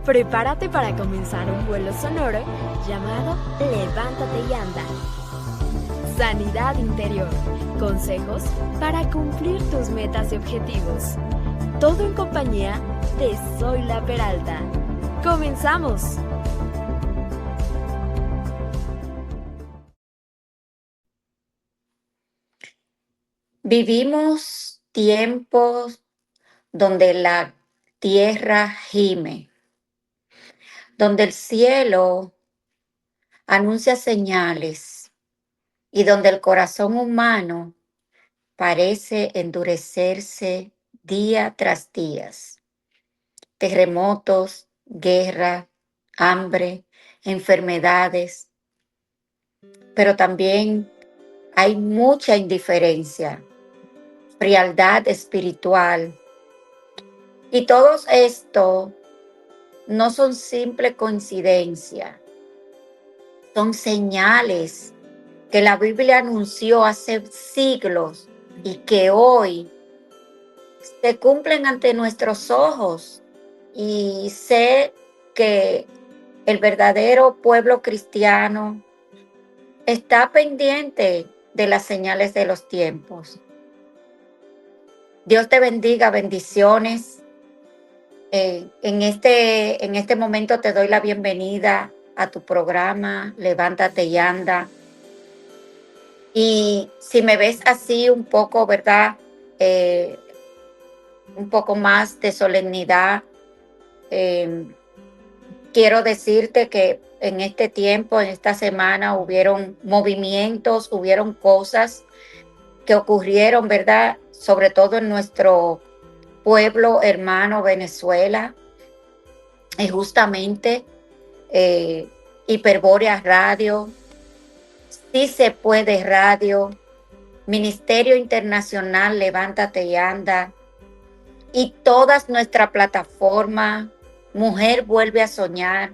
Prepárate para comenzar un vuelo sonoro llamado Levántate y anda. Sanidad interior, consejos para cumplir tus metas y objetivos. Todo en compañía de Zoila Peralta. ¡Comenzamos! Vivimos tiempos donde la tierra gime, donde el cielo anuncia señales y donde el corazón humano parece endurecerse día tras día. Terremotos, guerra, hambre, enfermedades, pero también hay mucha indiferencia, frialdad espiritual. Y todo esto no son simple coincidencia, son señales que la Biblia anunció hace siglos y que hoy se cumplen ante nuestros ojos. Y sé que el verdadero pueblo cristiano está pendiente de las señales de los tiempos. Dios te bendiga, bendiciones. En este momento te doy la bienvenida a tu programa Levántate y anda. Y si me ves así un poco, ¿verdad? Un poco más de solemnidad, quiero decirte que en este tiempo, en esta semana, hubieron movimientos, hubieron cosas que ocurrieron, ¿verdad? Sobre todo en nuestro pueblo hermano Venezuela. Y justamente Hiperbórea Radio, Sí Se Puede Radio, Ministerio Internacional Levántate y Anda, y todas nuestra plataforma Mujer Vuelve a Soñar,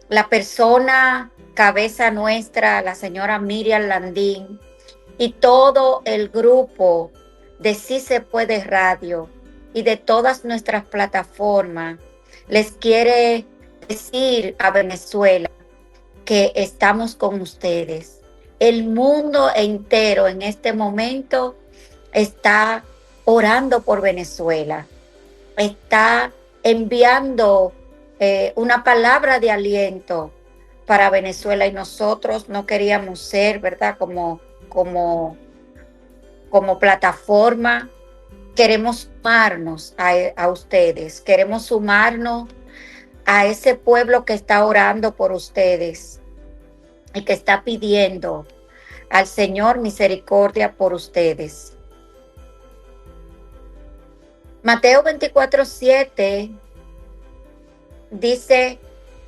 la persona cabeza nuestra, la señora Miriam Landín, y todo el grupo de Sí Se Puede Radio y de todas nuestras plataformas, les quiere decir a Venezuela que estamos con ustedes. El mundo entero en este momento está orando por Venezuela, está enviando una palabra de aliento para Venezuela, y nosotros no queríamos ser, ¿verdad? Como plataforma, queremos sumarnos a ustedes, queremos sumarnos a ese pueblo que está orando por ustedes y que está pidiendo al Señor misericordia por ustedes. Mateo 24:7 dice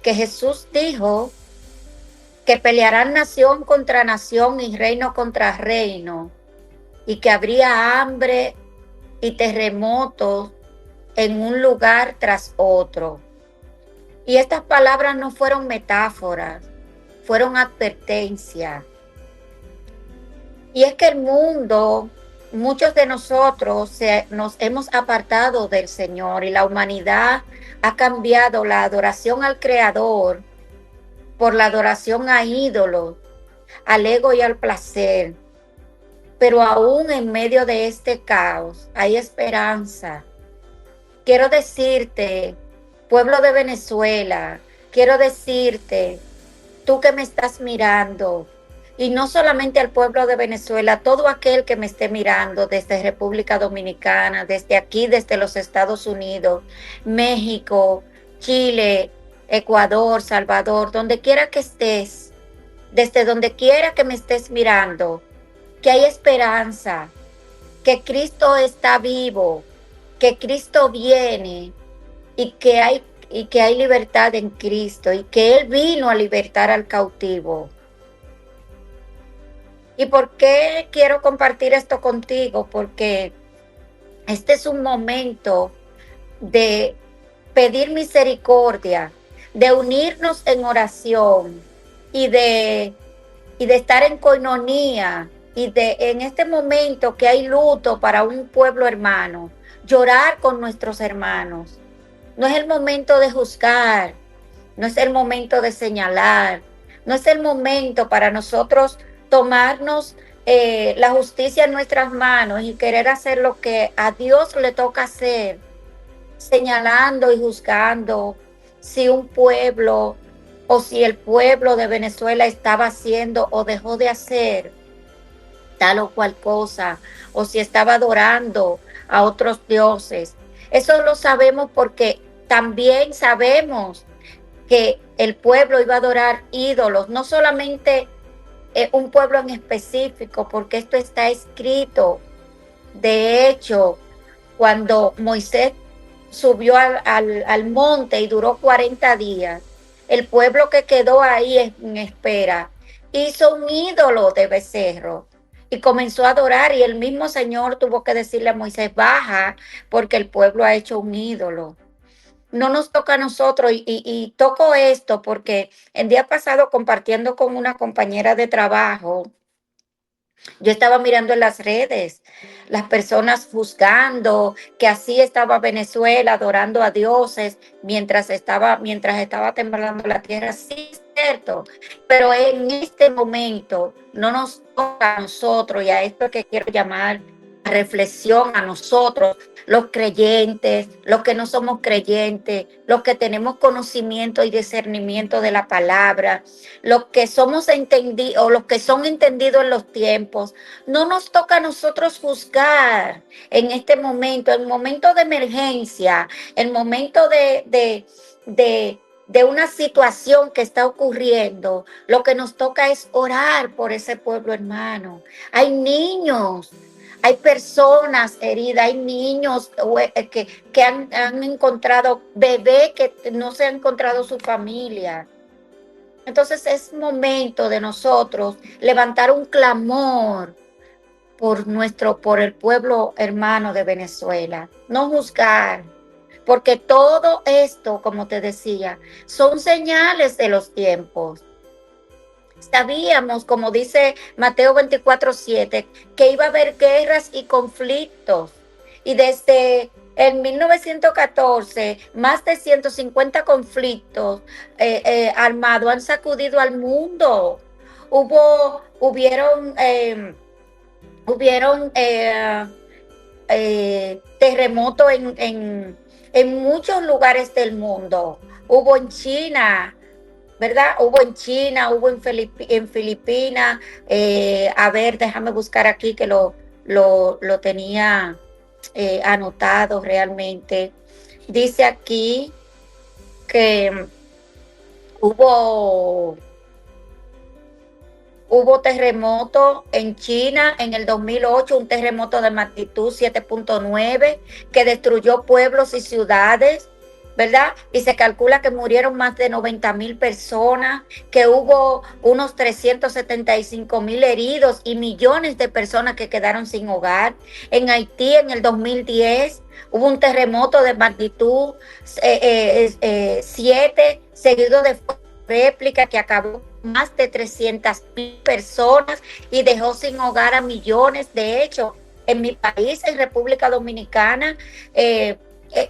que Jesús dijo que pelearán nación contra nación y reino contra reino, y que habría hambre y terremotos en un lugar tras otro. Y estas palabras no fueron metáforas, fueron advertencias. Y es que el mundo, muchos de nosotros nos hemos apartado del Señor, y la humanidad ha cambiado la adoración al Creador por la adoración a ídolos, al ego y al placer. Pero aún en medio de este caos hay esperanza. Quiero decirte, pueblo de Venezuela, quiero decirte, tú que me estás mirando, y no solamente al pueblo de Venezuela, todo aquel que me esté mirando desde República Dominicana, desde aquí, desde los Estados Unidos, México, Chile, Ecuador, Salvador, donde quiera que estés, desde donde quiera que me estés mirando, que hay esperanza, que Cristo está vivo, que Cristo viene, y que hay libertad en Cristo, y que Él vino a libertar al cautivo. ¿Y por qué quiero compartir esto contigo? Porque este es un momento de pedir misericordia, de unirnos en oración y de estar en coinonía, y en este momento que hay luto para un pueblo hermano, llorar con nuestros hermanos. No es el momento de juzgar, no es el momento de señalar, no es el momento para nosotros tomarnos la justicia en nuestras manos y querer hacer lo que a Dios le toca hacer, señalando y juzgando si un pueblo o si el pueblo de Venezuela estaba haciendo o dejó de hacer tal o cual cosa, o si estaba adorando a otros dioses. Eso lo sabemos porque también sabemos que el pueblo iba a adorar ídolos, no solamente un pueblo en específico, porque esto está escrito. De hecho, cuando Moisés subió al monte y duró 40 días, el pueblo que quedó ahí en espera hizo un ídolo de becerro y comenzó a adorar, y el mismo Señor tuvo que decirle a Moisés: baja, porque el pueblo ha hecho un ídolo. No nos toca a nosotros, y toco esto porque el día pasado, compartiendo con una compañera de trabajo, yo estaba mirando en las redes, las personas juzgando que así estaba Venezuela, adorando a dioses mientras estaba temblando la tierra. Sí, es cierto, pero en este momento no nos toca a nosotros, y a esto que quiero llamar reflexión, a nosotros, los creyentes, los que no somos creyentes, los que tenemos conocimiento y discernimiento de la palabra, los que somos entendidos o los que son entendidos en los tiempos. No nos toca a nosotros juzgar en este momento, el momento de emergencia, el momento de una situación que está ocurriendo. Lo que nos toca es orar por ese pueblo, hermano. Hay niños, hay personas heridas, hay niños que han encontrado bebés que no se han encontrado su familia. Entonces es momento de nosotros levantar un clamor por el pueblo hermano de Venezuela, no juzgar, porque todo esto, como te decía, son señales de los tiempos. Sabíamos, como dice Mateo 24:7, que iba a haber guerras y conflictos. Y desde en 1914, más de 150 conflictos armados han sacudido al mundo. Hubieron terremotos en muchos lugares del mundo. Hubo en China, ¿verdad? Hubo en China, hubo en Filipinas. A ver, déjame buscar aquí que lo tenía anotado realmente. Dice aquí que hubo terremoto en China en el 2008, un terremoto de magnitud 7.9 que destruyó pueblos y ciudades, ¿verdad? Y se calcula que murieron más de 90,000 personas, que hubo unos 375,000 heridos y millones de personas que quedaron sin hogar. En Haití en el 2010 hubo un terremoto de magnitud 7, seguido de réplica, que acabó más de 300,000 personas y dejó sin hogar a millones. De hecho, en mi país, en República Dominicana,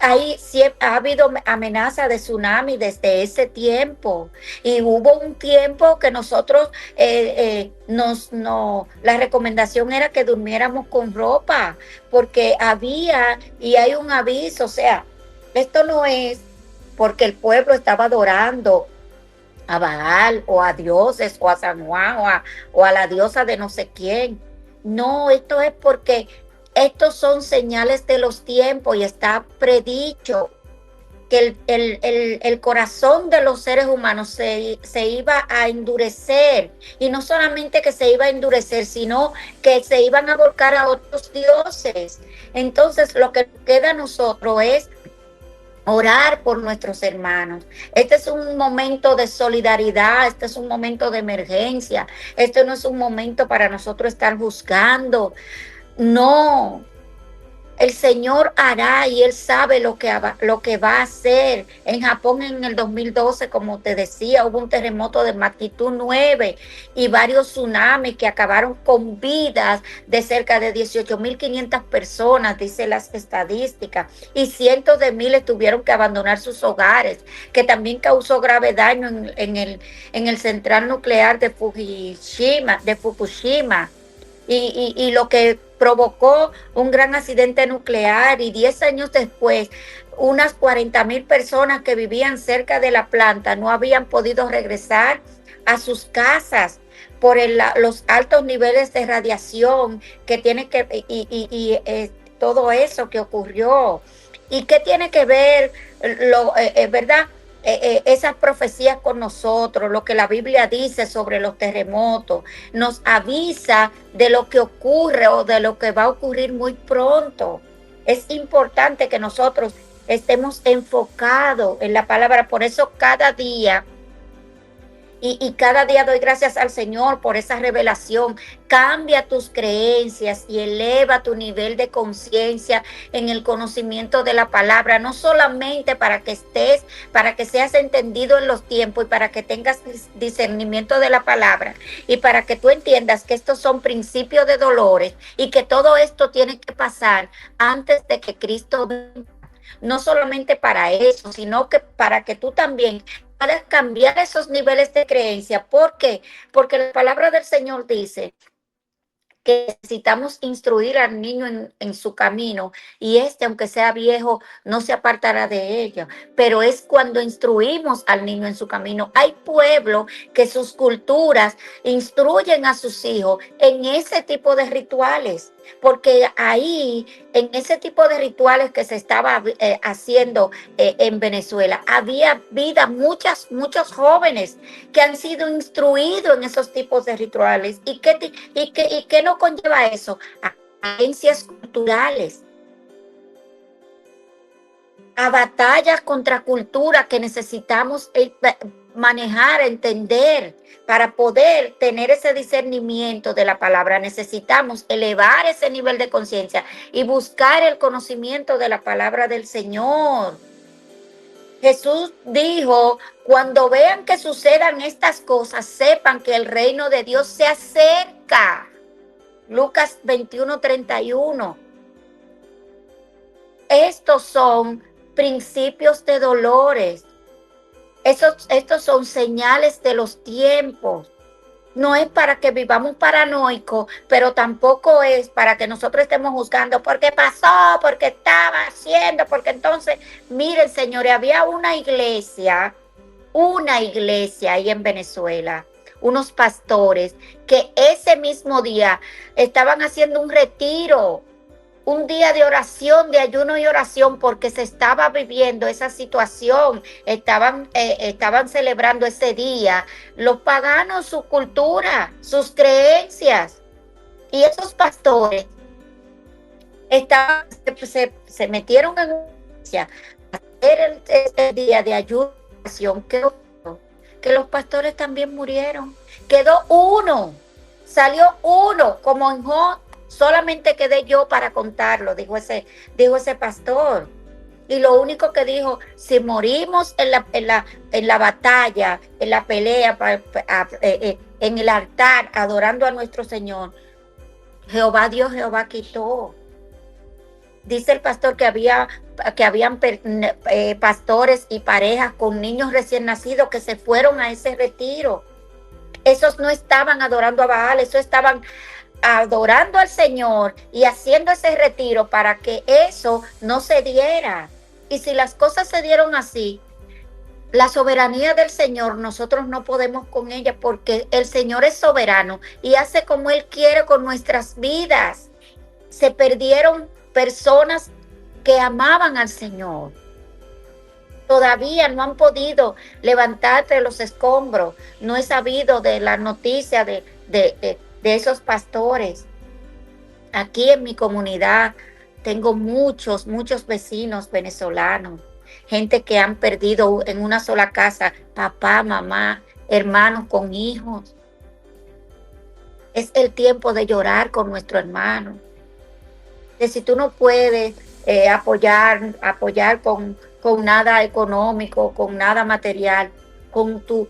ahí ha habido amenaza de tsunami desde ese tiempo, y hubo un tiempo que nosotros la recomendación era que durmiéramos con ropa, porque hay un aviso. O sea, esto no es porque el pueblo estaba adorando a Baal o a dioses o a San Juan o a la diosa de no sé quién. No, esto es porque estos son señales de los tiempos, y está predicho que el corazón de los seres humanos se iba a endurecer, y no solamente que se iba a endurecer, sino que se iban a volcar a otros dioses. Entonces lo que queda a nosotros es orar por nuestros hermanos. Este es un momento de solidaridad, este es un momento de emergencia, este no es un momento para nosotros estar juzgando. No, El Señor hará y Él sabe lo que va a hacer. En Japón en el 2012, como te decía, hubo un terremoto de magnitud 9 y varios tsunamis que acabaron con vidas de cerca de 18.500 personas, dice las estadísticas, y cientos de miles tuvieron que abandonar sus hogares, que también causó grave daño en el central nuclear de Fukushima. Y lo que provocó un gran accidente nuclear, y 10 años después unas 40.000 personas que vivían cerca de la planta no habían podido regresar a sus casas por los altos niveles de radiación que tiene que todo eso que ocurrió. ¿Y qué tiene que ver verdad? Esas profecías con nosotros, lo que la Biblia dice sobre los terremotos, nos avisa de lo que ocurre o de lo que va a ocurrir muy pronto. Es importante que nosotros estemos enfocados en la palabra, por eso cada día cada día doy gracias al Señor por esa revelación. Cambia tus creencias y eleva tu nivel de conciencia en el conocimiento de la palabra, no solamente para que seas entendido en los tiempos y para que tengas discernimiento de la palabra y para que tú entiendas que estos son principios de dolores y que todo esto tiene que pasar antes de que Cristo venga. No solamente para eso, sino que para que tú también puedas cambiar esos niveles de creencia. ¿Por qué? Porque la palabra del Señor dice que necesitamos instruir al niño en su camino, y aunque sea viejo, no se apartará de ella. Pero es cuando instruimos al niño en su camino. Hay pueblos que sus culturas instruyen a sus hijos en ese tipo de rituales, porque ahí, en ese tipo de rituales que se estaba haciendo en Venezuela, había vida, muchos jóvenes que han sido instruidos en esos tipos de rituales. ¿Y qué no conlleva eso? A creencias culturales, a batallas contra cultura que necesitamos manejar, entender. Para poder tener ese discernimiento de la palabra, necesitamos elevar ese nivel de conciencia y buscar el conocimiento de la palabra del Señor. Jesús dijo: cuando vean que sucedan estas cosas, sepan que el reino de Dios se acerca. Lucas 21:31. Estos son principios de dolores. Estos son señales de los tiempos. No es para que vivamos paranoicos, pero tampoco es para que nosotros estemos juzgando porque pasó, porque estaba haciendo, porque entonces, miren, señores, había una iglesia ahí en Venezuela, unos pastores que ese mismo día estaban haciendo un retiro, un día de oración, de ayuno y oración, porque se estaba viviendo esa situación. Estaban celebrando ese día los paganos, su cultura, sus creencias. Y esos pastores se metieron en una iglesia a hacer el día de ayuno y oración. Que los pastores también murieron. Quedó uno, salió uno, como en Job. Solamente quedé yo para contarlo, dijo ese pastor. Y lo único que dijo: si morimos en la batalla, en la pelea, en el altar, adorando a nuestro Señor, Jehová dio, Jehová quitó. Dice el pastor que habían pastores y parejas con niños recién nacidos que se fueron a ese retiro. Esos no estaban adorando a Baal, esos estaban adorando al Señor y haciendo ese retiro para que eso no se diera. Y si las cosas se dieron así, la soberanía del Señor, nosotros no podemos con ella, porque el Señor es soberano y hace como Él quiere con nuestras vidas. Se perdieron personas que amaban al Señor. Todavía no han podido levantar de los escombros. No he sabido de la noticia de esos pastores. Aquí en mi comunidad tengo muchos vecinos venezolanos, gente que han perdido en una sola casa papá, mamá, hermanos con hijos. Es el tiempo de llorar con nuestro hermano. de si tú no puedes apoyar con nada económico, con nada material, con tu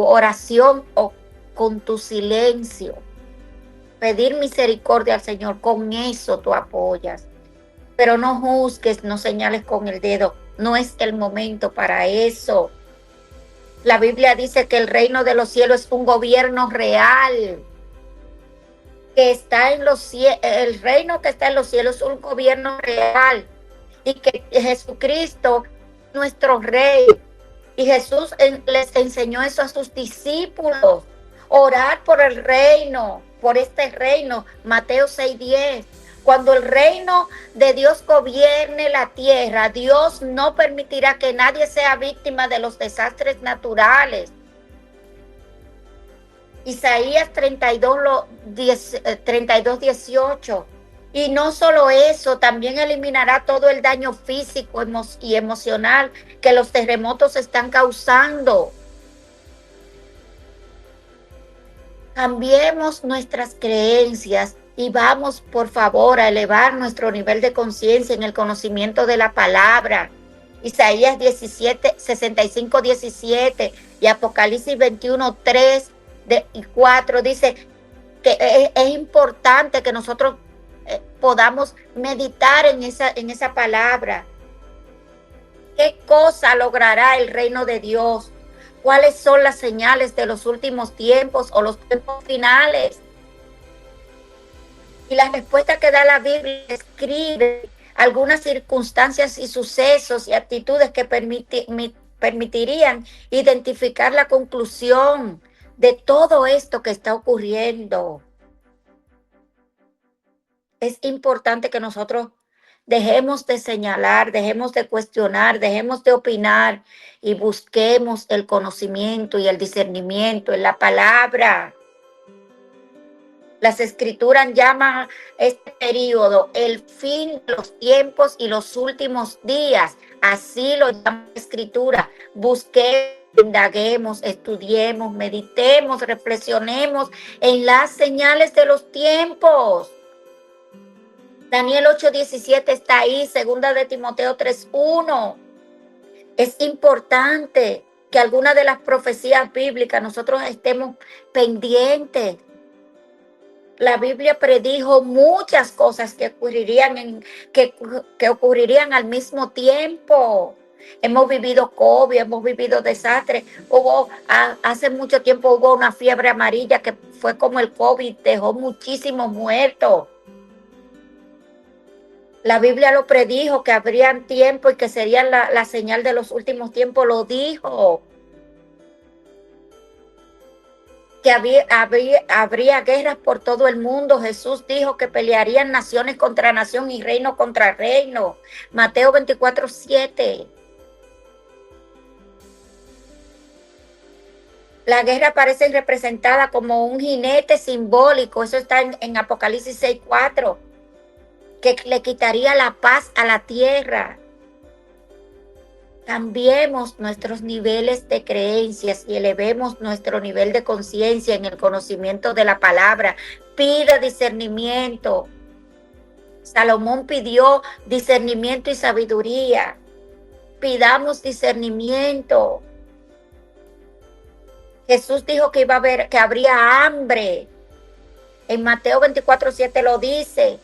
oración o con tu silencio. Pedir misericordia al Señor, con eso tú apoyas. Pero no juzgues, no señales con el dedo. No es el momento para eso. La Biblia dice que el reino de los cielos es un gobierno real, que está en los cielos. El reino que está en los cielos es un gobierno real, y que Jesucristo es nuestro rey. Y Jesús les enseñó eso a sus discípulos. Orar por el reino, por este reino. Mateo 6:10. Cuando el reino de Dios gobierne la tierra, Dios no permitirá que nadie sea víctima de los desastres naturales. Isaías 32:18. Y no solo eso, también eliminará todo el daño físico y emocional que los terremotos están causando. Cambiemos nuestras creencias y vamos, por favor, a elevar nuestro nivel de conciencia en el conocimiento de la palabra. Isaías 65:17 y Apocalipsis 21:3 y 4 dice que es importante que nosotros podamos meditar en esa palabra. ¿Qué cosa logrará el reino de Dios? ¿Cuáles son las señales de los últimos tiempos o los tiempos finales? Y la respuesta que da la Biblia describe algunas circunstancias y sucesos y actitudes que permitirían identificar la conclusión de todo esto que está ocurriendo. Es importante que nosotros dejemos de señalar, dejemos de cuestionar, dejemos de opinar y busquemos el conocimiento y el discernimiento en la palabra. Las escrituras llaman este periodo el fin de los tiempos y los últimos días. Así lo llama la escritura. Busquemos, indaguemos, estudiemos, meditemos, reflexionemos en las señales de los tiempos. Daniel 8:17 está ahí, segunda de Timoteo 3:1. Es importante que alguna de las profecías bíblicas nosotros estemos pendientes. La Biblia predijo muchas cosas que ocurrirían, que ocurrirían al mismo tiempo. Hemos vivido COVID, hemos vivido desastres. Hace mucho tiempo hubo una fiebre amarilla que fue como el COVID, dejó muchísimos muertos. La Biblia lo predijo, que habrían tiempo y que serían la señal de los últimos tiempos, lo dijo. Que habría guerras por todo el mundo. Jesús dijo que pelearían naciones contra nación y reino contra reino. Mateo 24:7. La guerra aparece representada como un jinete simbólico. Eso está en Apocalipsis 6:4. Que le quitaría la paz a la tierra. Cambiemos nuestros niveles de creencias y elevemos nuestro nivel de conciencia en el conocimiento de la palabra. Pida discernimiento. Salomón pidió discernimiento y sabiduría. Pidamos discernimiento. Jesús dijo que habría hambre. En Mateo 24:7 lo dice.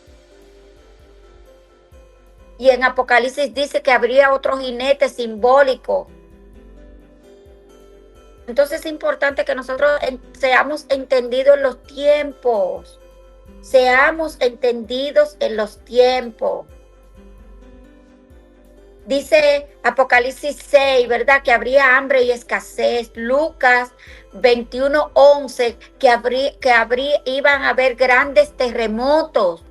Y en Apocalipsis dice que habría otro jinete simbólico. Entonces es importante que nosotros seamos entendidos en los tiempos. Seamos entendidos en los tiempos. Dice Apocalipsis 6, ¿verdad? Que habría hambre y escasez. Lucas 21:11, iban a haber grandes terremotos.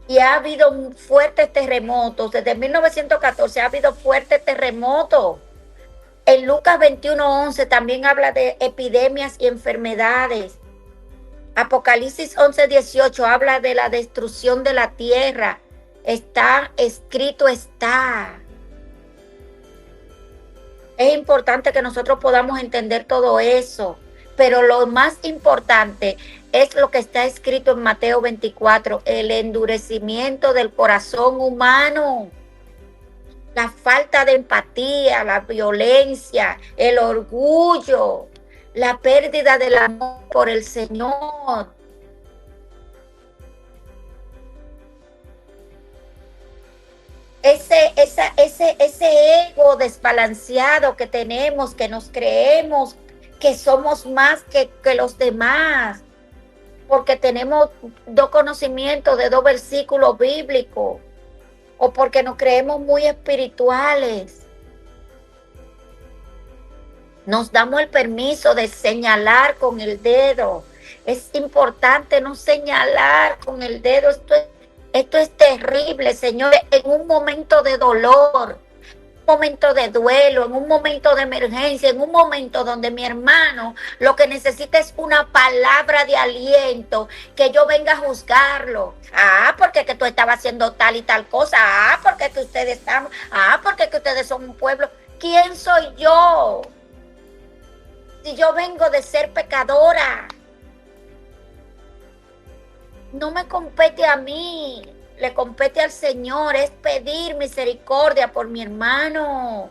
Y ha habido fuertes terremotos. Desde 1914 ha habido fuertes terremotos. En Lucas 21:11 también habla de epidemias y enfermedades. Apocalipsis 11:18 habla de la destrucción de la tierra. Está escrito, está. Es importante que nosotros podamos entender todo eso. Pero lo más importante, es lo que está escrito en Mateo 24, el endurecimiento del corazón humano, la falta de empatía, la violencia, el orgullo, la pérdida del amor por el Señor. Ese ego desbalanceado que tenemos, que nos creemos que somos más que los demás, porque tenemos dos conocimientos de dos versículos bíblicos, o porque nos creemos muy espirituales. Nos damos el permiso de señalar con el dedo. Es importante no señalar con el dedo. Esto es terrible, señores, en un momento de dolor, un momento de duelo, en un momento de emergencia, en un momento donde mi hermano lo que necesita es una palabra de aliento, que yo venga a juzgarlo. Porque que tú estabas haciendo tal y tal cosa. Porque que ustedes están, porque que ustedes son un pueblo. ¿Quién soy yo? Si yo vengo de ser pecadora. No me compete a mí, le compete al Señor, es pedir misericordia por mi hermano.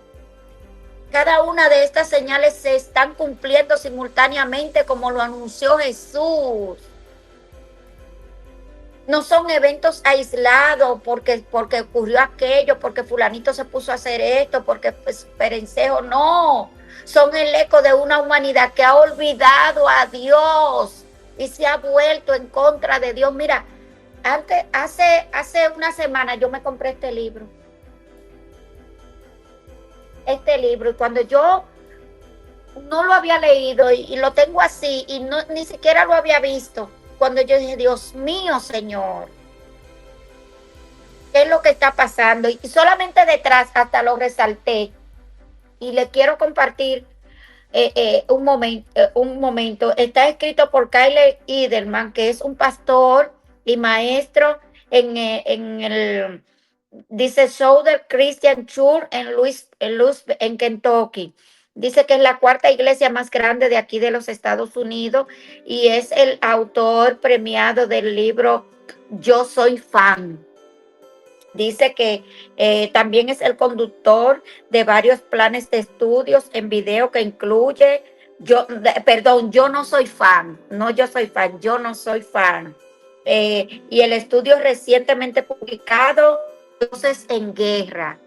Cada una de estas señales se están cumpliendo simultáneamente como lo anunció Jesús. No son eventos aislados porque ocurrió aquello, porque fulanito se puso a hacer esto, porque perencejo, no. Son el eco de una humanidad que ha olvidado a Dios y se ha vuelto en contra de Dios. Mira, hace una semana yo me compré este libro. Y cuando yo no lo había leído y lo tengo así y ni siquiera lo había visto, cuando yo dije, Dios mío, Señor, ¿qué es lo que está pasando? Y solamente detrás hasta lo resalté y le quiero compartir un momento. Está escrito por Kyle Edelman, que es un pastor y maestro dice Southern Christian Church en Kentucky. Dice que es la cuarta iglesia más grande de aquí de los Estados Unidos y es el autor premiado del libro Yo Soy Fan. Dice que también es el conductor de varios planes de estudios en video que incluye, yo no soy fan, yo no soy fan. Y el estudio recientemente publicado, Dioses en Guerra.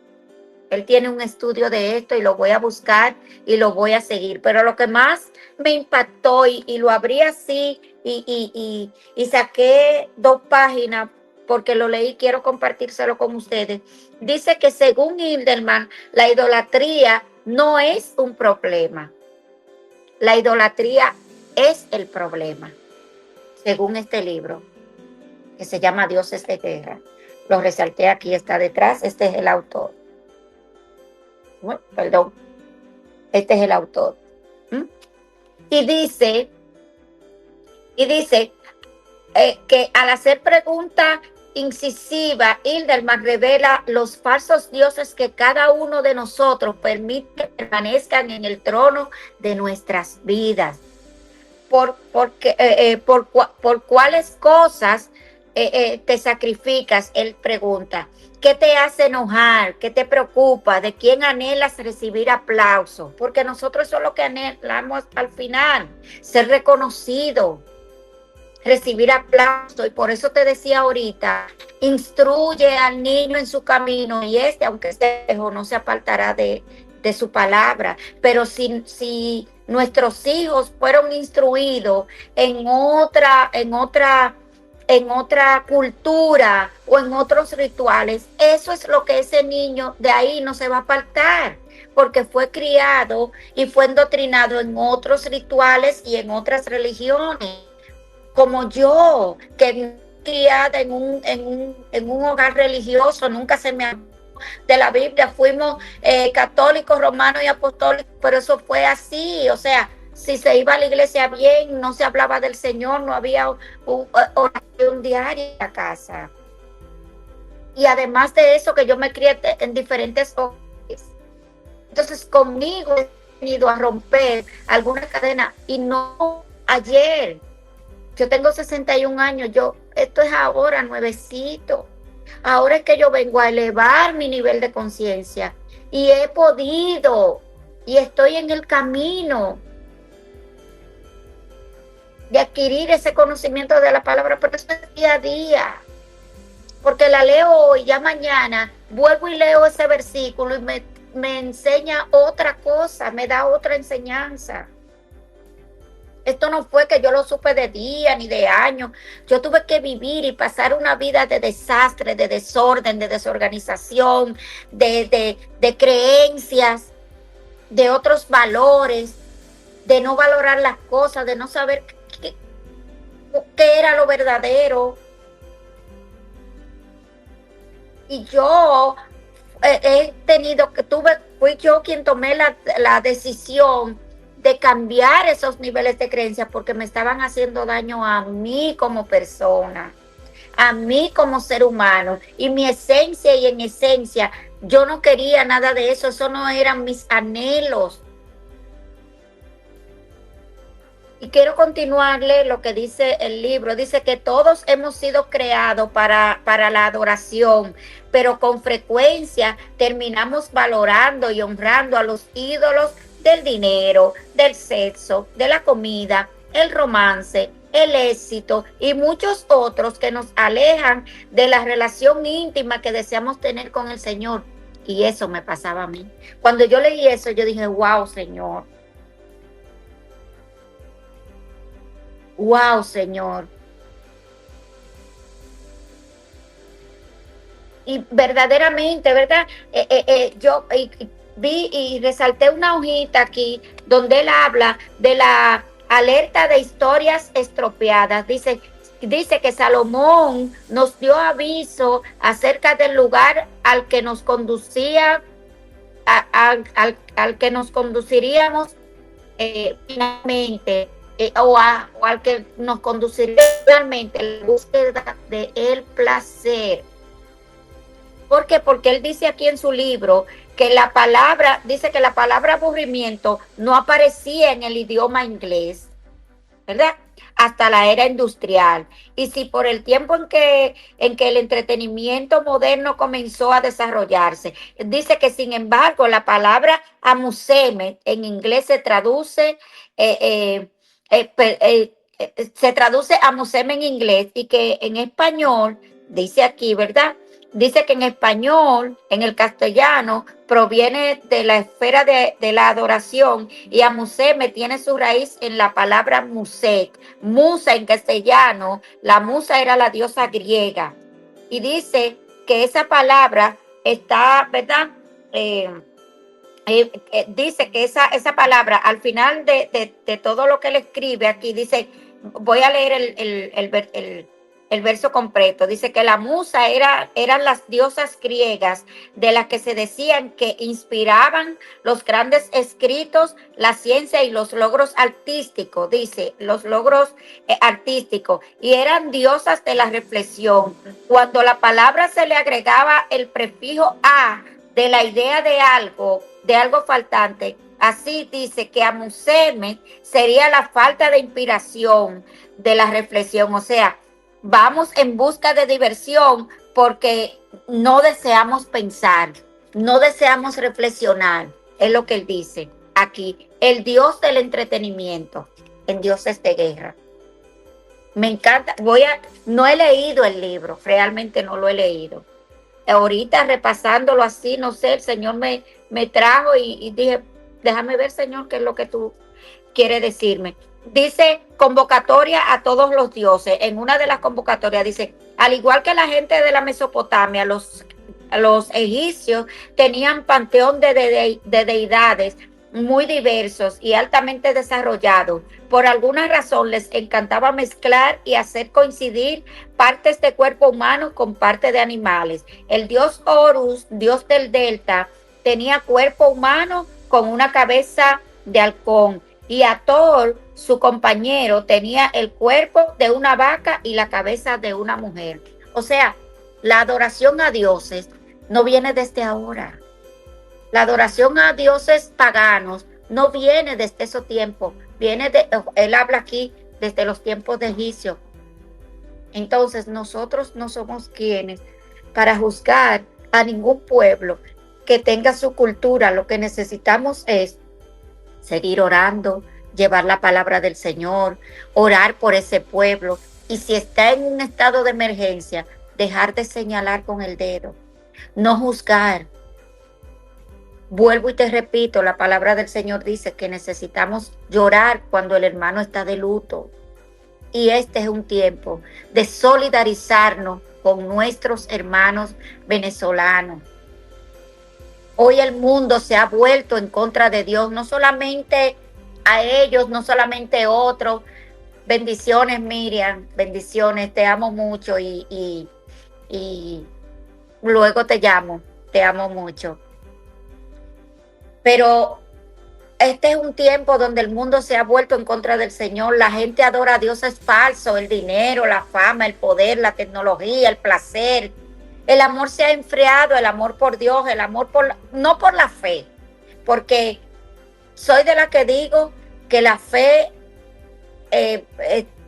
Él tiene un estudio de esto y lo voy a buscar y lo voy a seguir. Pero lo que más me impactó y lo abrí así y saqué 2 páginas porque lo leí, quiero compartírselo con ustedes. Dice que según Hilderman, la idolatría no es un problema. La idolatría es el problema, según este libro, que se llama Dioses de Guerra. Lo resalté aquí, está detrás, este es el autor. Bueno, perdón, este es el autor. Y dice que al hacer preguntas incisiva, Hilderman revela los falsos dioses que cada uno de nosotros permite que permanezcan en el trono de nuestras vidas. ¿Por cuáles cosas te sacrificas? Él pregunta. ¿Qué te hace enojar? ¿Qué te preocupa? ¿De quién anhelas recibir aplauso? Porque nosotros eso es lo que anhelamos al final, ser reconocido, recibir aplauso. Y por eso te decía ahorita, instruye al niño en su camino y aunque esté lejos, no se apartará de su palabra. Pero si nuestros hijos fueron instruidos en otra cultura o en otros rituales, eso es lo que ese niño de ahí no se va a apartar, porque fue criado y fue endoctrinado en otros rituales y en otras religiones. Como yo, que criada en un hogar religioso, nunca se me habló de la Biblia, fuimos católicos, romanos y apostólicos, pero eso fue así. O sea, si se iba a la iglesia bien, no se hablaba del Señor, no había oración diaria en la casa. Y además de eso, que yo me crié en diferentes hogares. Entonces, conmigo he venido a romper alguna cadena y no ayer. Yo tengo 61 años, esto es ahora nuevecito. Ahora es que yo vengo a elevar mi nivel de conciencia y he podido y estoy en el camino de adquirir ese conocimiento de la palabra, pero eso es día a día. Porque la leo hoy, ya mañana vuelvo y leo ese versículo y me enseña otra cosa, me da otra enseñanza. Esto no fue que yo lo supe de día ni de año. Yo tuve que vivir y pasar una vida de desastre, de desorden, de desorganización, de creencias, de otros valores, de no valorar las cosas, de no saber qué era lo verdadero. Y yo fui yo quien tomé la decisión de cambiar esos niveles de creencia porque me estaban haciendo daño a mí como persona, a mí como ser humano. Y mi esencia y en esencia, yo no quería nada de eso, eso no eran mis anhelos. Y quiero continuarle lo que dice el libro. Dice que todos hemos sido creados para la adoración, pero con frecuencia terminamos valorando y honrando a los ídolos del dinero, del sexo, de la comida, el romance, el éxito y muchos otros que nos alejan de la relación íntima que deseamos tener con el Señor. Y eso me pasaba a mí. Cuando yo leí eso, yo dije, wow, Señor. Wow, Señor. Y verdaderamente, ¿verdad? Yo vi y resalté una hojita aquí donde él habla de la alerta de historias estropeadas. Dice que Salomón nos dio aviso acerca del lugar al que nos conducía, al que nos conduciríamos finalmente. O al que nos conduciría realmente la búsqueda del placer. ¿Por qué? Porque él dice aquí en su libro que dice que la palabra aburrimiento no aparecía en el idioma inglés, ¿verdad? Hasta la era industrial. Y si por el tiempo en que el entretenimiento moderno comenzó a desarrollarse, dice que sin embargo la palabra amusement en inglés se traduce se traduce amusement en inglés y que en español, dice aquí, ¿verdad? Dice que en español, en el castellano, proviene de la esfera de la adoración y amuseme tiene su raíz en la palabra muset. Musa en castellano, la musa era la diosa griega. Y dice que esa palabra está, ¿verdad? Dice que esa palabra, al final de todo lo que él escribe aquí, dice, voy a leer el verso completo, dice que la musa eran las diosas griegas de las que se decían que inspiraban los grandes escritos, la ciencia y los logros artísticos, dice, los logros artísticos, y eran diosas de la reflexión. Cuando la palabra se le agregaba el prefijo a de la idea de algo faltante, así dice que amuseme sería la falta de inspiración de la reflexión, o sea, vamos en busca de diversión porque no deseamos pensar, no deseamos reflexionar, es lo que él dice aquí, el Dios del entretenimiento, en dioses de guerra. Me encanta, no he leído el libro, realmente no lo he leído. Ahorita repasándolo así, no sé, el Señor me trajo y dije, déjame ver, Señor, qué es lo que tú quieres decirme. Dice convocatoria a todos los dioses. En una de las convocatorias dice, al igual que la gente de la Mesopotamia, los egipcios tenían panteón de deidades muy diversos y altamente desarrollados. Por alguna razón les encantaba mezclar y hacer coincidir partes de cuerpo humano con partes de animales. El dios Horus, dios del delta, tenía cuerpo humano con una cabeza de halcón, y Hathor, su compañero, tenía el cuerpo de una vaca y la cabeza de una mujer. O sea, la adoración a dioses no viene desde ahora. La adoración a dioses paganos no viene desde esos tiempos. Él habla aquí desde los tiempos de juicio. Entonces nosotros no somos quienes para juzgar a ningún pueblo que tenga su cultura. Lo que necesitamos es seguir orando, llevar la palabra del Señor, orar por ese pueblo. Y si está en un estado de emergencia, dejar de señalar con el dedo, no juzgar. Vuelvo y te repito, la palabra del Señor dice que necesitamos llorar cuando el hermano está de luto. Y este es un tiempo de solidarizarnos con nuestros hermanos venezolanos. Hoy el mundo se ha vuelto en contra de Dios, no solamente a ellos, no solamente a otros. Bendiciones, Miriam, bendiciones, te amo mucho y luego te llamo, te amo mucho. Pero este es un tiempo donde el mundo se ha vuelto en contra del Señor. La gente adora a Dios, es falso. El dinero, la fama, el poder, la tecnología, el placer. El amor se ha enfriado, el amor por Dios, el amor no por la fe. Porque soy de la que digo que la fe,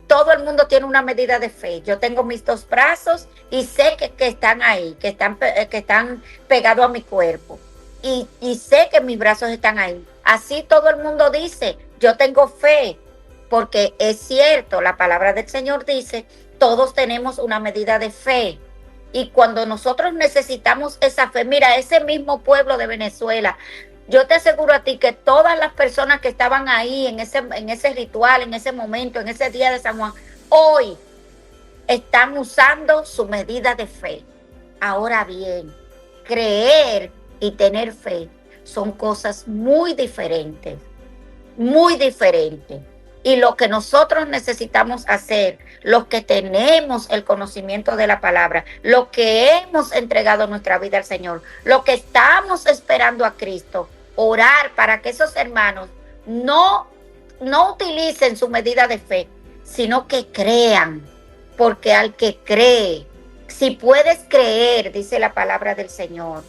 todo el mundo tiene una medida de fe. Yo tengo mis dos brazos y sé que están ahí, que están pegados a mi cuerpo. Y sé que mis brazos están ahí. Así todo el mundo dice, yo tengo fe, porque es cierto, la palabra del Señor dice, todos tenemos una medida de fe. Y cuando nosotros necesitamos esa fe, mira, ese mismo pueblo de Venezuela, yo te aseguro a ti que todas las personas que estaban ahí en ese ritual, en ese momento, en ese día de San Juan, hoy están usando su medida de fe. Ahora bien, creer y tener fe son cosas muy diferentes, muy diferentes. Y lo que nosotros necesitamos hacer, los que tenemos el conocimiento de la palabra, los que hemos entregado nuestra vida al Señor, los que estamos esperando a Cristo, orar para que esos hermanos no utilicen su medida de fe, sino que crean, porque al que cree, si puedes creer, dice la palabra del Señor,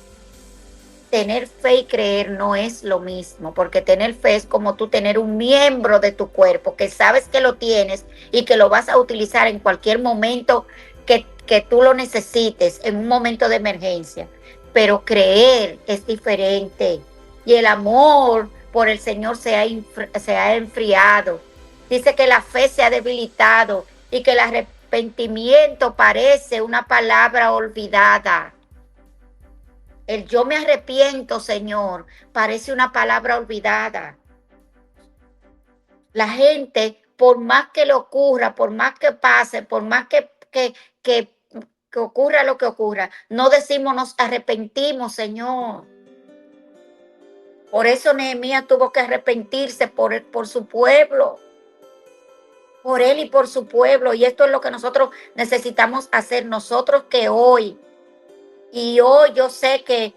tener fe y creer no es lo mismo, porque tener fe es como tú tener un miembro de tu cuerpo que sabes que lo tienes y que lo vas a utilizar en cualquier momento que tú lo necesites, en un momento de emergencia. Pero creer es diferente y el amor por el Señor se ha enfriado. Dice que la fe se ha debilitado y que el arrepentimiento parece una palabra olvidada. El yo me arrepiento, Señor, parece una palabra olvidada. La gente, por más que le ocurra, por más que pase, por más que ocurra lo que ocurra, no decimos nos arrepentimos, Señor. Por eso Nehemías tuvo que arrepentirse por su pueblo, por él y por su pueblo. Y esto es lo que nosotros necesitamos hacer, nosotros que hoy. Y hoy yo sé que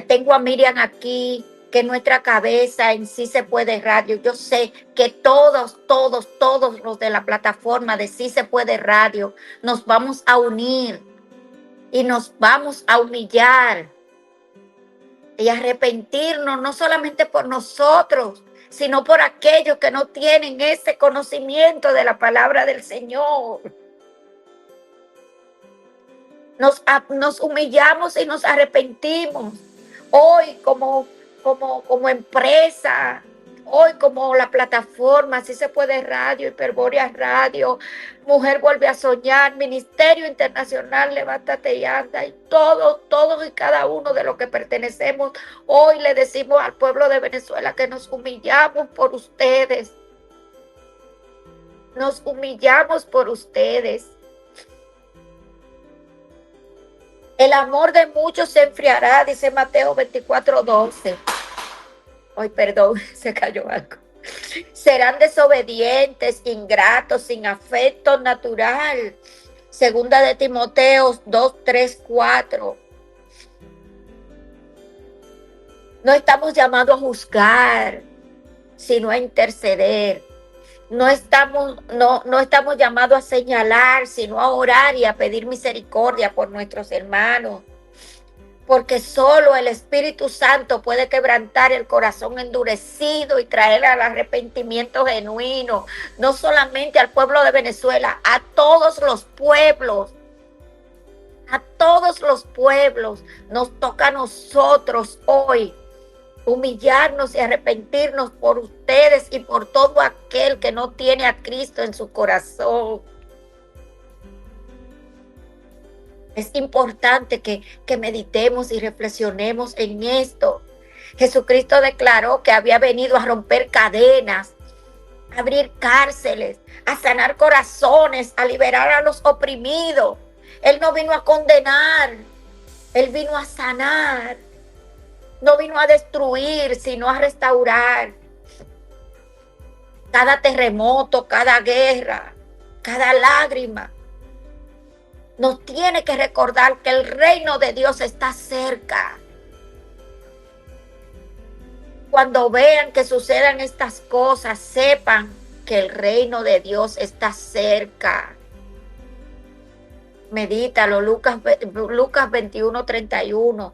tengo a Miriam aquí, que nuestra cabeza en Sí Se Puede Radio. Yo sé que todos los de la plataforma de Sí Se Puede Radio nos vamos a unir y nos vamos a humillar y arrepentirnos, no solamente por nosotros, sino por aquellos que no tienen ese conocimiento de la palabra del Señor. Nos humillamos y nos arrepentimos. Hoy como empresa, hoy como la plataforma, Sí Se Puede Radio, Hiperbórea Radio, Mujer Vuelve a Soñar, Ministerio Internacional, Levántate y Anda, y todos y cada uno de los que pertenecemos, hoy le decimos al pueblo de Venezuela que nos humillamos por ustedes. Nos humillamos por ustedes. El amor de muchos se enfriará, dice Mateo 24:12. Ay, perdón, se cayó algo. Serán desobedientes, ingratos, sin afecto natural. Segunda de Timoteo 2:3-4. No estamos llamados a juzgar, sino a interceder. No estamos llamados a señalar, sino a orar y a pedir misericordia por nuestros hermanos. porque solo el Espíritu Santo puede quebrantar el corazón endurecido y traer al arrepentimiento genuino, no solamente al pueblo de Venezuela, a todos los pueblos. A todos los pueblos nos toca a nosotros hoy humillarnos y arrepentirnos por ustedes y por todo aquel que no tiene a Cristo en su corazón. Es importante que meditemos y reflexionemos en esto. Jesucristo declaró que había venido a romper cadenas, a abrir cárceles, a sanar corazones, a liberar a los oprimidos. Él no vino a condenar, Él vino a sanar. No vino a destruir, sino a restaurar. Cada terremoto, cada guerra, cada lágrima nos tiene que recordar que el reino de Dios está cerca. Cuando vean que sucedan estas cosas, sepan que el reino de Dios está cerca. Medítalo, Lucas 21:31.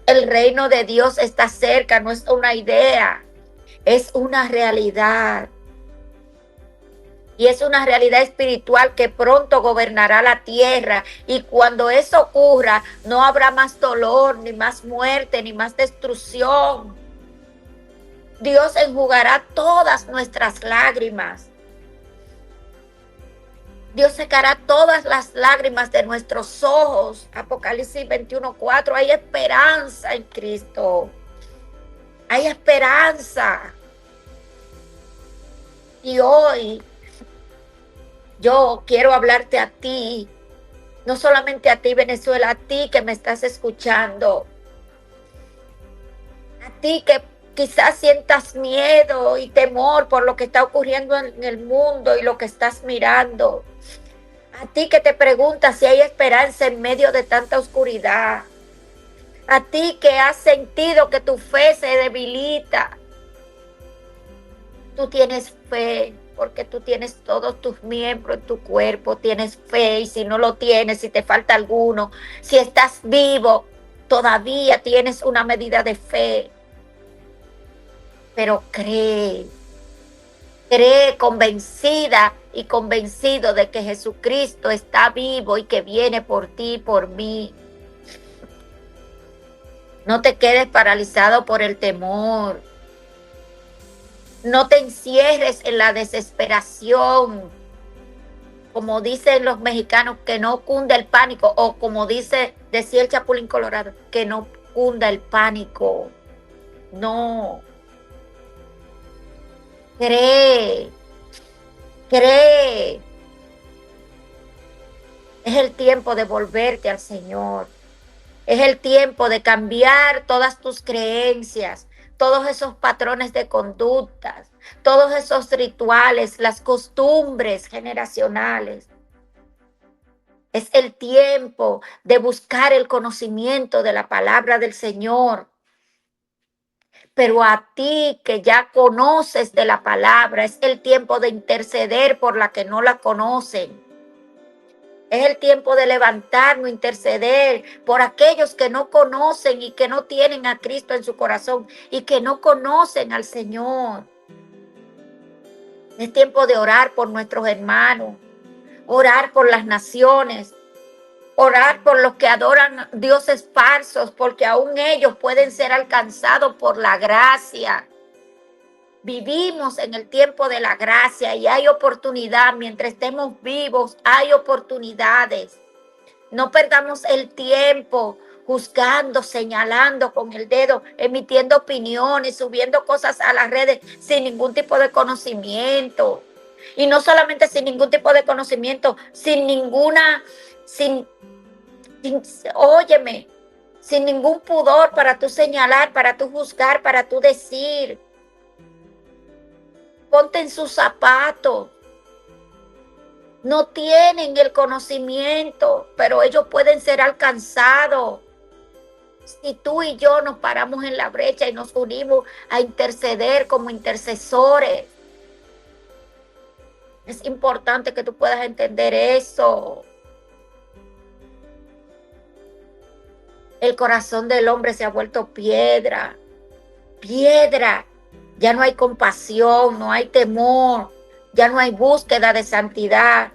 El reino de Dios está cerca, no es una idea, es una realidad. Y es una realidad espiritual que pronto gobernará la tierra. Y cuando eso ocurra, no habrá más dolor, ni más muerte, ni más destrucción. Dios enjugará todas nuestras lágrimas. Dios secará todas las lágrimas de nuestros ojos. Apocalipsis 21:4. Hay esperanza en Cristo. Hay esperanza. Y hoy yo quiero hablarte a ti, no solamente a ti, Venezuela, a ti que me estás escuchando, a ti que quizás sientas miedo y temor por lo que está ocurriendo en el mundo y lo que estás mirando, a ti que te preguntas si hay esperanza en medio de tanta oscuridad, a ti que has sentido que tu fe se debilita. Tú tienes fe, porque tú tienes todos tus miembros en tu cuerpo, tienes fe, y si no lo tienes, si te falta alguno, si estás vivo, todavía tienes una medida de fe. Pero cree convencida y convencido de que Jesucristo está vivo y que viene por ti y por mí. No te quedes paralizado por el temor. No te encierres en la desesperación. Como dicen los mexicanos, que no cunda el pánico. O como decía el Chapulín Colorado, que no cunda el pánico. No. Cree. Es el tiempo de volverte al Señor. Es el tiempo de cambiar todas tus creencias, todos esos patrones de conductas, todos esos rituales, las costumbres generacionales. Es el tiempo de buscar el conocimiento de la palabra del Señor. Pero a ti que ya conoces de la palabra, es el tiempo de interceder por la que no la conocen. Es el tiempo de levantarnos, interceder por aquellos que no conocen y que no tienen a Cristo en su corazón y que no conocen al Señor. Es tiempo de orar por nuestros hermanos, orar por las naciones, orar por los que adoran dioses falsos, porque aún ellos pueden ser alcanzados por la gracia. Vivimos en el tiempo de la gracia y hay oportunidad. Mientras estemos vivos, hay oportunidades. No perdamos el tiempo juzgando, señalando con el dedo, emitiendo opiniones, subiendo cosas a las redes sin ningún tipo de conocimiento. Y no solamente sin ningún tipo de conocimiento, óyeme, sin ningún pudor para tú señalar, para tú juzgar, para tú decir. Ponte en sus zapatos. No tienen el conocimiento, pero ellos pueden ser alcanzados. Si tú y yo nos paramos en la brecha y nos unimos a interceder como intercesores, es importante que tú puedas entender eso. El corazón del hombre se ha vuelto piedra, piedra. Ya no hay compasión, no hay temor, ya no hay búsqueda de santidad.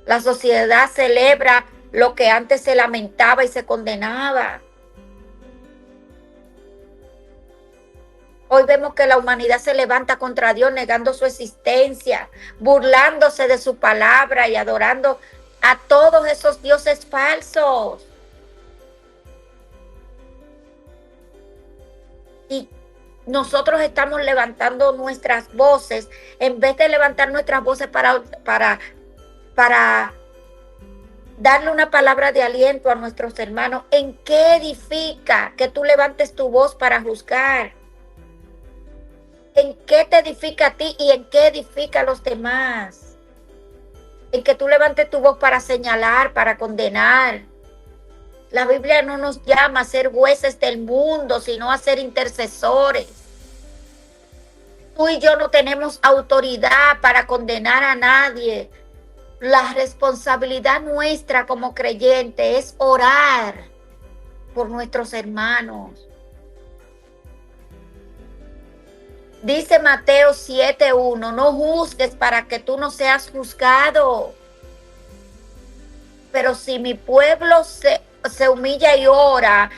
La sociedad celebra lo que antes se lamentaba y se condenaba. Hoy vemos que la humanidad se levanta contra Dios negando su existencia, burlándose de su palabra y adorando a todos esos dioses falsos. Y nosotros estamos levantando nuestras voces, en vez de levantar nuestras voces para darle una palabra de aliento a nuestros hermanos. ¿En qué edifica que tú levantes tu voz para juzgar? ¿En qué te edifica a ti y en qué edifica a los demás? En que tú levantes tu voz para señalar, para condenar. La Biblia no nos llama a ser jueces del mundo, sino a ser intercesores. Tú y yo no tenemos autoridad para condenar a nadie. La responsabilidad nuestra como creyente es orar por nuestros hermanos. Dice Mateo 7:1, no juzgues para que tú no seas juzgado. Pero si mi pueblo se humilla y ora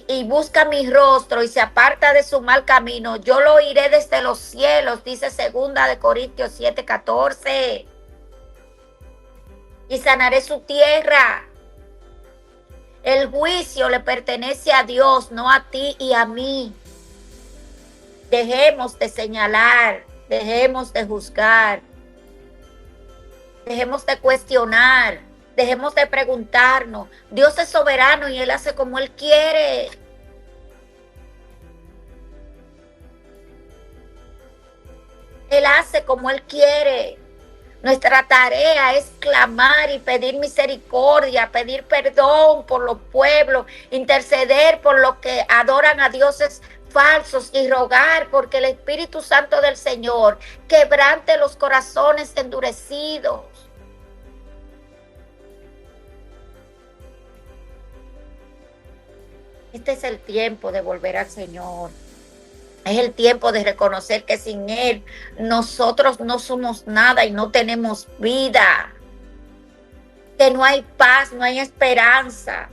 y busca mi rostro y se aparta de su mal camino, yo lo oiré desde los cielos, dice 2 Corintios 7:14. Y sanaré su tierra. El juicio le pertenece a Dios, no a ti y a mí. Dejemos de señalar, dejemos de juzgar, dejemos de cuestionar, dejemos de preguntarnos. Dios es soberano y Él hace como Él quiere. Él hace como Él quiere. Nuestra tarea es clamar y pedir misericordia, pedir perdón por los pueblos, interceder por los que adoran a dioses falsos y rogar porque el Espíritu Santo del Señor quebrante los corazones endurecidos. Este es el tiempo de volver al Señor. Es el tiempo de reconocer que sin Él nosotros no somos nada y no tenemos vida. Que no hay paz, no hay esperanza.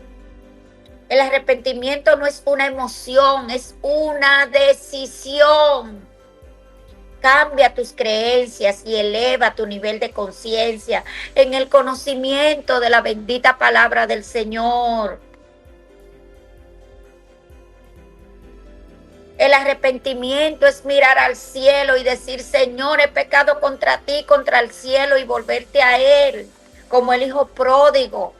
El arrepentimiento no es una emoción, es una decisión. Cambia tus creencias y eleva tu nivel de conciencia en el conocimiento de la bendita palabra del Señor. El arrepentimiento es mirar al cielo y decir, Señor, he pecado contra ti, contra el cielo, y volverte a Él, como el hijo pródigo.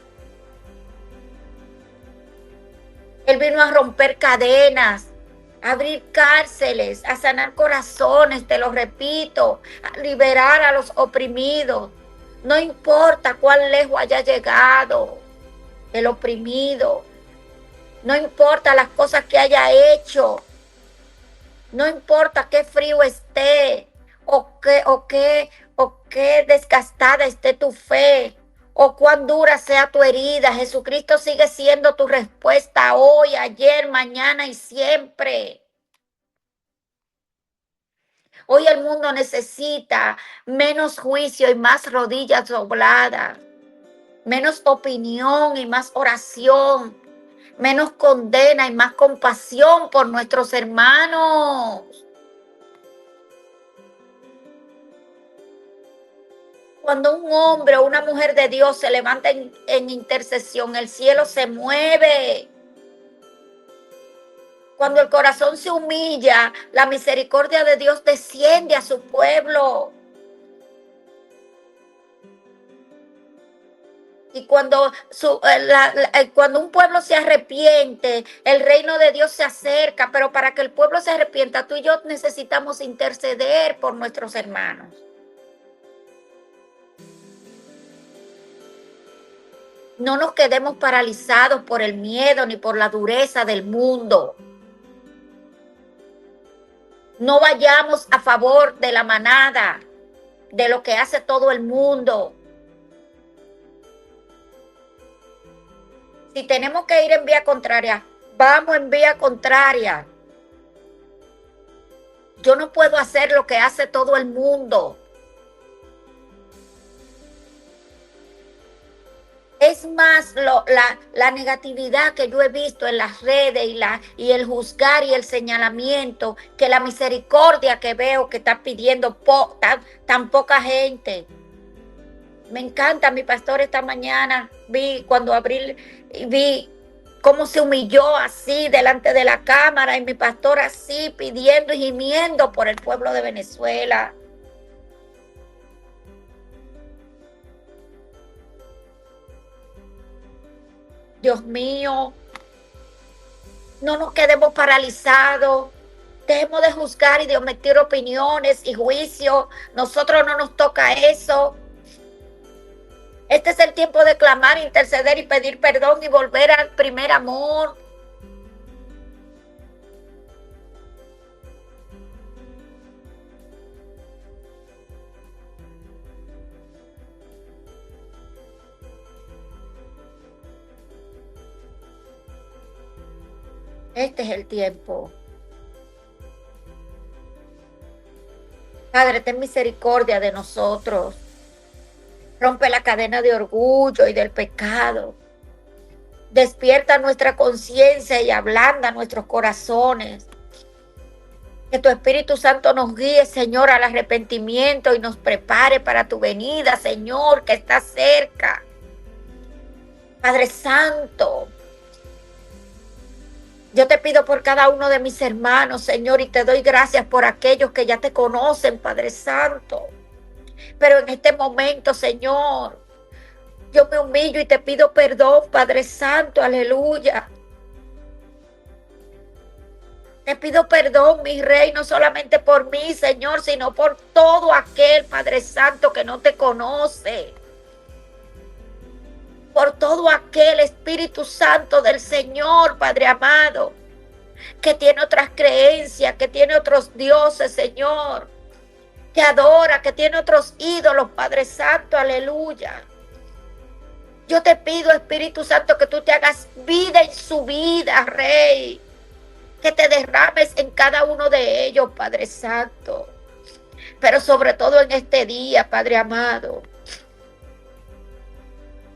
Él vino a romper cadenas, a abrir cárceles, a sanar corazones, te lo repito, a liberar a los oprimidos. No importa cuán lejos haya llegado el oprimido, no importa las cosas que haya hecho, no importa qué frío esté o qué desgastada esté tu fe o cuán dura sea tu herida. Jesucristo sigue siendo tu respuesta hoy, ayer, mañana y siempre. Hoy el mundo necesita menos juicio y más rodillas dobladas, menos opinión y más oración, menos condena y más compasión por nuestros hermanos. Cuando un hombre o una mujer de Dios se levanta en intercesión, el cielo se mueve. Cuando el corazón se humilla, la misericordia de Dios desciende a su pueblo. Y cuando un pueblo se arrepiente, el reino de Dios se acerca. Pero para que el pueblo se arrepienta, tú y yo necesitamos interceder por nuestros hermanos. No nos quedemos paralizados por el miedo ni por la dureza del mundo. No vayamos a favor de la manada, de lo que hace todo el mundo. Si tenemos que ir en vía contraria, vamos en vía contraria. Yo no puedo hacer lo que hace todo el mundo. Es más la negatividad que yo he visto en las redes y el juzgar y el señalamiento que la misericordia que veo que está pidiendo tan poca gente. Me encanta, mi pastor esta mañana cuando vi cómo se humilló así delante de la cámara y mi pastor así pidiendo y gimiendo por el pueblo de Venezuela. Dios mío, no nos quedemos paralizados. Dejemos de juzgar y de omitir opiniones y juicios. Nosotros no nos toca eso. Este es el tiempo de clamar, interceder y pedir perdón y volver al primer amor. Este es el tiempo. Padre, ten misericordia de nosotros. Rompe la cadena de orgullo y del pecado. Despierta nuestra conciencia y ablanda nuestros corazones. Que tu Espíritu Santo nos guíe, Señor, al arrepentimiento y nos prepare para tu venida, Señor, que está cerca. Padre Santo, yo te pido por cada uno de mis hermanos, Señor, y te doy gracias por aquellos que ya te conocen, Padre Santo. Pero en este momento, Señor, yo me humillo y te pido perdón, Padre Santo, aleluya. Te pido perdón, mi Rey, no solamente por mí, Señor, sino por todo aquel, Padre Santo, que no te conoce. Por todo aquel Espíritu Santo del Señor, Padre amado, que tiene otras creencias, que tiene otros dioses, Señor, que adora, que tiene otros ídolos, Padre Santo, aleluya. Yo te pido, Espíritu Santo, que tú te hagas vida en su vida, Rey, que te derrames en cada uno de ellos, Padre Santo, pero sobre todo en este día, Padre amado.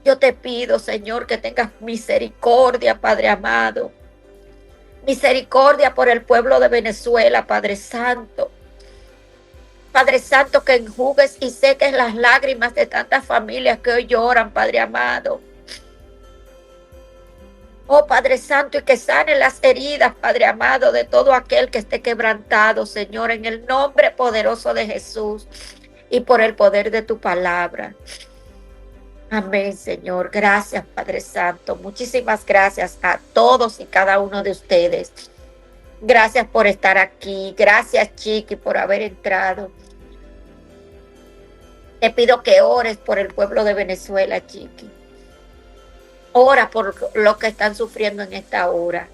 Yo te pido, Señor, que tengas misericordia, Padre amado. Misericordia por el pueblo de Venezuela, Padre Santo. Padre Santo, que enjugues y seques las lágrimas de tantas familias que hoy lloran, Padre amado. Oh, Padre Santo, y que sane las heridas, Padre amado, de todo aquel que esté quebrantado, Señor, en el nombre poderoso de Jesús y por el poder de tu palabra. Amén, Señor. Gracias, Padre Santo. Muchísimas gracias a todos y cada uno de ustedes. Gracias por estar aquí. Gracias, Chiqui, por haber entrado. Te pido que ores por el pueblo de Venezuela, Chiqui. Ora por los que están sufriendo en esta hora.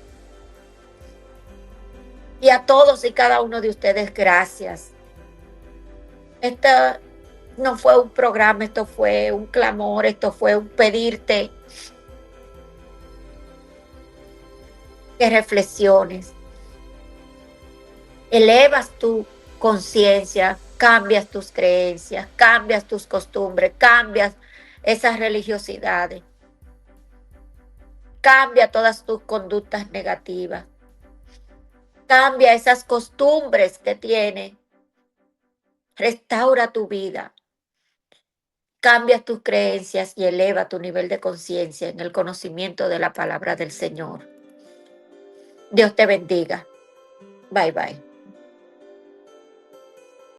Y a todos y cada uno de ustedes, gracias. Esta no fue un programa, esto fue un clamor, esto fue un pedirte que reflexiones. Elevas tu conciencia, cambias tus creencias, cambias tus costumbres, cambias esas religiosidades. Cambia todas tus conductas negativas. Cambia esas costumbres que tienes. Restaura tu vida. Cambia tus creencias y eleva tu nivel de conciencia en el conocimiento de la palabra del Señor. Dios te bendiga. Bye, bye.